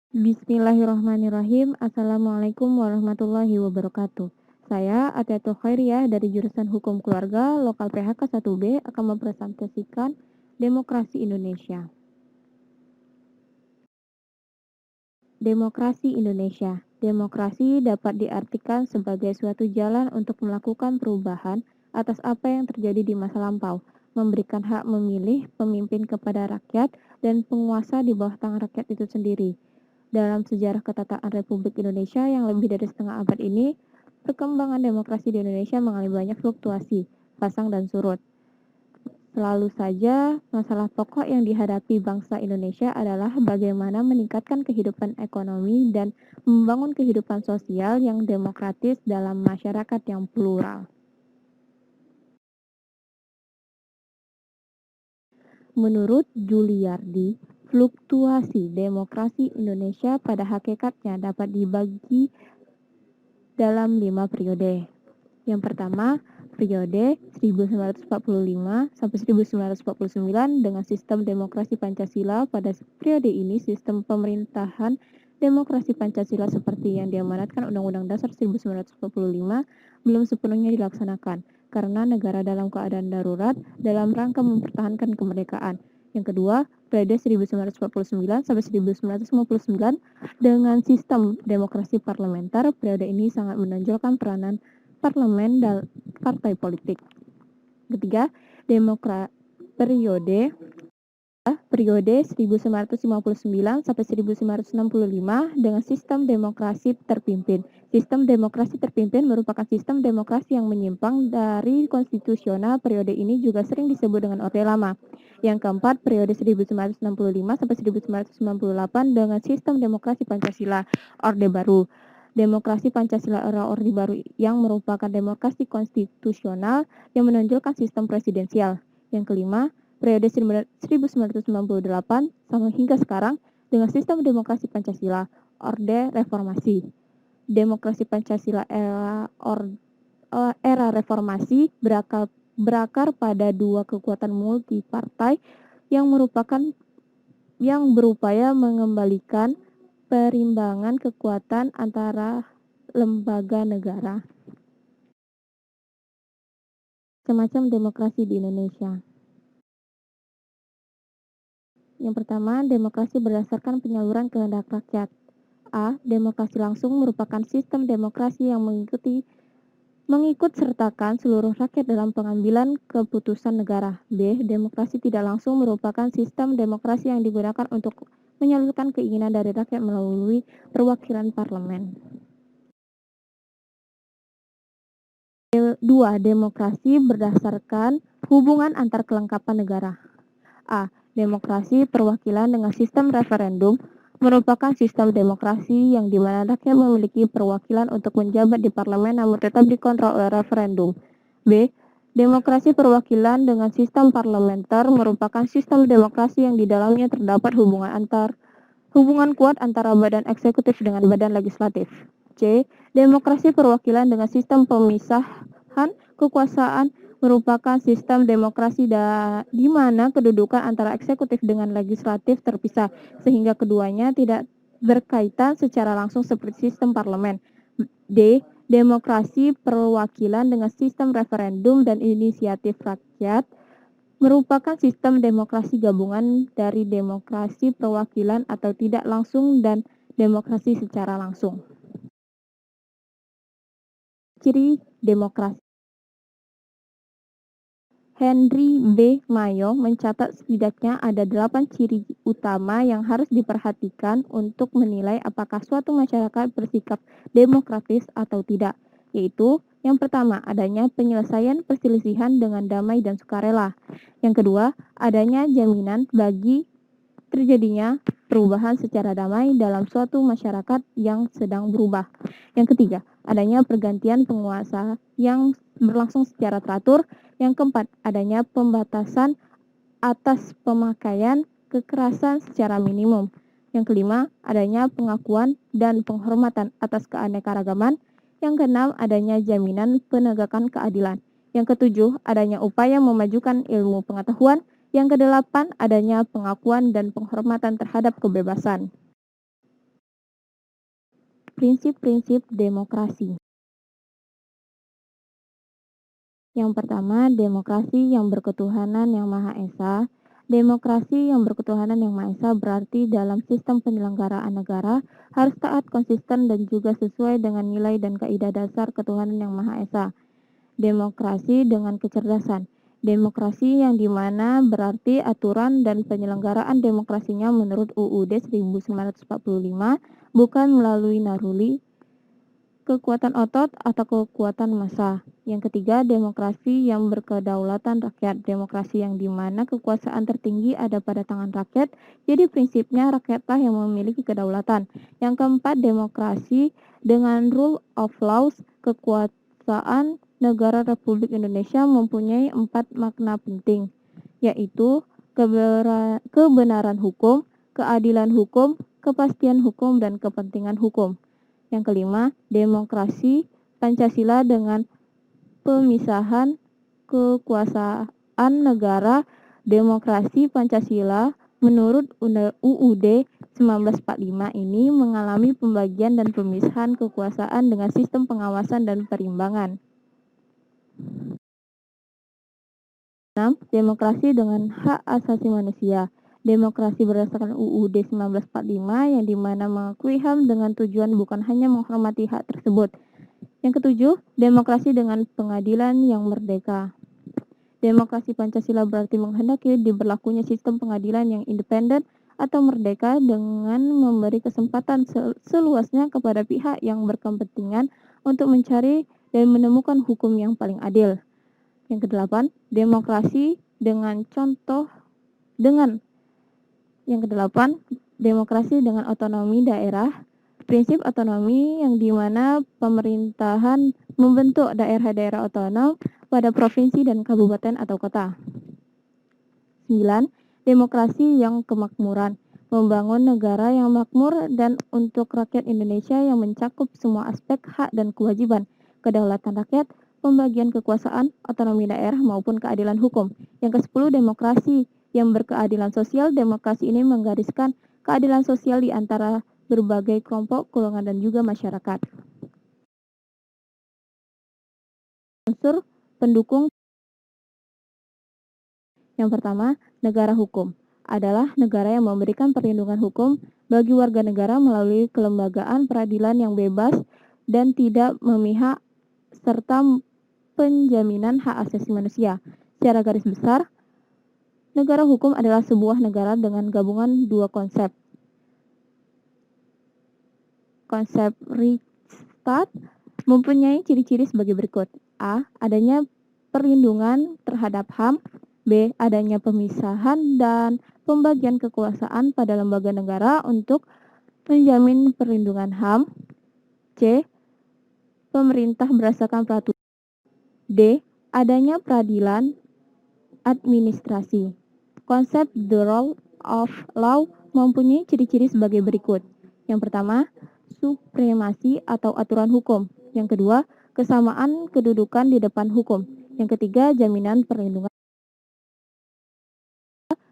Bismillahirrahmanirrahim. Assalamualaikum warahmatullahi wabarakatuh. Saya Atiatul Khairiyah dari jurusan Hukum Keluarga Lokal PHK 1B akan mempresentasikan demokrasi Indonesia. Demokrasi Indonesia. Demokrasi dapat diartikan sebagai suatu jalan untuk melakukan perubahan atas apa yang terjadi di masa lampau, memberikan hak memilih pemimpin kepada rakyat dan penguasa di bawah tangan rakyat itu sendiri. Dalam sejarah ketatanan Republik Indonesia yang lebih dari setengah abad ini, perkembangan demokrasi di Indonesia mengalami banyak fluktuasi, pasang dan surut. Selalu saja, masalah pokok yang dihadapi bangsa Indonesia adalah bagaimana meningkatkan kehidupan ekonomi dan membangun kehidupan sosial yang demokratis dalam masyarakat yang plural. Menurut Juliardi, fluktuasi demokrasi Indonesia pada hakikatnya dapat dibagi dalam 5 periode. Yang pertama, periode 1945 sampai 1949 dengan sistem demokrasi Pancasila. Pada periode ini, sistem pemerintahan demokrasi Pancasila seperti yang diamanatkan Undang-Undang Dasar 1945 belum sepenuhnya dilaksanakan karena negara dalam keadaan darurat dalam rangka mempertahankan kemerdekaan. Yang kedua, periode 1949 sampai 1959 dengan sistem demokrasi parlementer. Periode ini sangat menonjolkan peranan parlemen dan partai politik. Ketiga, periode 1959 sampai 1965 dengan sistem demokrasi terpimpin. Sistem demokrasi terpimpin merupakan sistem demokrasi yang menyimpang dari konstitusional. Periode ini juga sering disebut dengan Orde Lama. Yang keempat, periode 1965 sampai 1998 dengan sistem demokrasi Pancasila, Orde Baru. Demokrasi Pancasila era Orde Baru yang merupakan demokrasi konstitusional yang menonjolkan sistem presidensial. Yang kelima, periode 1998 sampai hingga sekarang dengan sistem demokrasi Pancasila, Orde Reformasi. Demokrasi Pancasila era reformasi berakar pada dua kekuatan multipartai yang berupaya mengembalikan perimbangan kekuatan antara lembaga negara. Semacam demokrasi di Indonesia. Yang pertama, demokrasi berdasarkan penyaluran kehendak rakyat. A. Demokrasi langsung merupakan sistem demokrasi yang mengikut sertakan seluruh rakyat dalam pengambilan keputusan negara. B. Demokrasi tidak langsung merupakan sistem demokrasi yang digunakan untuk menyalurkan keinginan dari rakyat melalui perwakilan parlemen. 2. Demokrasi berdasarkan hubungan antar kelengkapan negara. A. Demokrasi perwakilan dengan sistem referendum merupakan sistem demokrasi yang dimana rakyat memiliki perwakilan untuk menjabat di parlemen namun tetap dikontrol oleh referendum. B. Demokrasi perwakilan dengan sistem parlementer merupakan sistem demokrasi yang di dalamnya terdapat hubungan kuat antara badan eksekutif dengan badan legislatif. C. Demokrasi perwakilan dengan sistem pemisahan kekuasaan merupakan sistem demokrasi di mana kedudukan antara eksekutif dengan legislatif terpisah, sehingga keduanya tidak berkaitan secara langsung seperti sistem parlemen. D. Demokrasi perwakilan dengan sistem referendum dan inisiatif rakyat merupakan sistem demokrasi gabungan dari demokrasi perwakilan atau tidak langsung dan demokrasi secara langsung. Ciri demokrasi. Henry B. Mayo mencatat setidaknya ada 8 ciri utama yang harus diperhatikan untuk menilai apakah suatu masyarakat bersikap demokratis atau tidak, yaitu yang pertama, adanya penyelesaian perselisihan dengan damai dan sukarela. Yang kedua, adanya jaminan bagi terjadinya perubahan secara damai dalam suatu masyarakat yang sedang berubah. Yang ketiga, adanya pergantian penguasa yang berlangsung secara teratur. Yang keempat, adanya pembatasan atas pemakaian kekerasan secara minimum. Yang kelima, adanya pengakuan dan penghormatan atas keanekaragaman. Yang keenam, adanya jaminan penegakan keadilan. Yang ketujuh, adanya upaya memajukan ilmu pengetahuan. Yang kedelapan, adanya pengakuan dan penghormatan terhadap kebebasan. Prinsip-prinsip demokrasi. Yang pertama, demokrasi yang berketuhanan yang Maha Esa. Demokrasi yang berketuhanan yang Maha Esa berarti dalam sistem penyelenggaraan negara harus taat, konsisten, dan juga sesuai dengan nilai dan kaidah dasar ketuhanan yang Maha Esa. Demokrasi dengan kecerdasan. Demokrasi yang dimana berarti aturan dan penyelenggaraan demokrasinya menurut UUD 1945 bukan melalui naruli, kekuatan otot, atau kekuatan massa. Yang ketiga, demokrasi yang berkedaulatan rakyat. Demokrasi yang dimana kekuasaan tertinggi ada pada tangan rakyat, jadi prinsipnya rakyatlah yang memiliki kedaulatan. Yang keempat, demokrasi dengan rule of laws. Kekuasaan negara Republik Indonesia mempunyai 4 makna penting, yaitu kebenaran hukum, keadilan hukum, kepastian hukum, dan kepentingan hukum. Yang kelima, demokrasi Pancasila dengan pemisahan kekuasaan negara. Demokrasi Pancasila menurut UUD 1945 ini mengalami pembagian dan pemisahan kekuasaan dengan sistem pengawasan dan perimbangan. 6. Demokrasi dengan hak asasi manusia. Demokrasi berdasarkan UUD 1945 yang dimana mengakui HAM dengan tujuan bukan hanya menghormati hak tersebut. Yang ketujuh, demokrasi dengan pengadilan yang merdeka. Demokrasi Pancasila berarti menghendaki diberlakunya sistem pengadilan yang independen atau merdeka dengan memberi kesempatan seluasnya kepada pihak yang berkepentingan untuk mencari dan menemukan hukum yang paling adil. Yang kedelapan, demokrasi dengan otonomi daerah. Prinsip otonomi yang dimana pemerintahan membentuk daerah-daerah otonom pada provinsi dan kabupaten atau kota. 9. Demokrasi yang kemakmuran. Membangun negara yang makmur dan untuk rakyat Indonesia yang mencakup semua aspek hak dan kewajiban, kedaulatan rakyat, pembagian kekuasaan, otonomi daerah maupun keadilan hukum. Yang ke-10, demokrasi yang berkeadilan sosial. Demokrasi ini menggariskan keadilan sosial di antara berbagai kelompok, golongan, dan juga masyarakat. Unsur pendukung. Yang pertama, negara hukum adalah negara yang memberikan perlindungan hukum bagi warga negara melalui kelembagaan peradilan yang bebas dan tidak memihak serta penjaminan hak asasi manusia. Secara garis besar, negara hukum adalah sebuah negara dengan gabungan dua konsep. Konsep Rechtsstaat mempunyai ciri-ciri sebagai berikut. A. Adanya perlindungan terhadap HAM. B. Adanya pemisahan dan pembagian kekuasaan pada lembaga negara untuk menjamin perlindungan HAM. C. Pemerintah berdasarkan peraturan. D. Adanya peradilan administrasi. Konsep the rule of law mempunyai ciri-ciri sebagai berikut. Yang pertama, supremasi atau aturan hukum. Yang kedua, kesamaan kedudukan di depan hukum. Yang ketiga, jaminan perlindungan.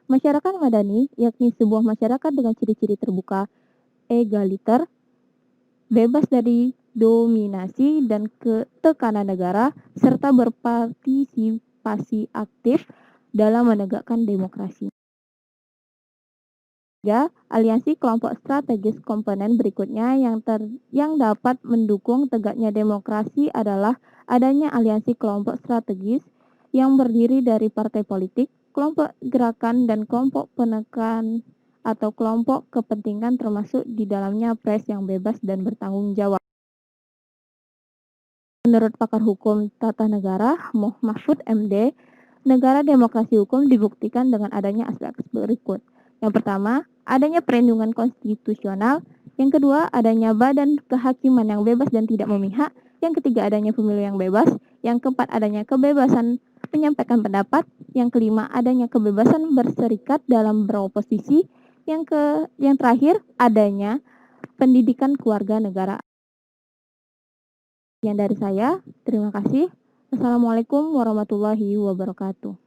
Masyarakat madani, yakni sebuah masyarakat dengan ciri-ciri terbuka, egaliter, bebas dari dominasi dan tekanan negara, serta berpartisipasi aktif dalam menegakkan demokrasi. 3. Aliansi kelompok strategis komponen berikutnya yang dapat mendukung tegaknya demokrasi adalah adanya aliansi kelompok strategis yang berdiri dari partai politik, kelompok gerakan, dan kelompok penekan atau kelompok kepentingan termasuk di dalamnya pers yang bebas dan bertanggung jawab. Menurut pakar hukum tata negara Mahfud MD, negara demokrasi hukum dibuktikan dengan adanya aspek berikut. Yang pertama, adanya perlindungan konstitusional. Yang kedua, adanya badan kehakiman yang bebas dan tidak memihak. Yang ketiga, adanya pemilu yang bebas. Yang keempat, adanya kebebasan menyampaikan pendapat. Yang kelima, adanya kebebasan berserikat dalam beroposisi. Yang terakhir, adanya pendidikan keluarga negara. Yang dari saya, terima kasih. Assalamualaikum warahmatullahi wabarakatuh.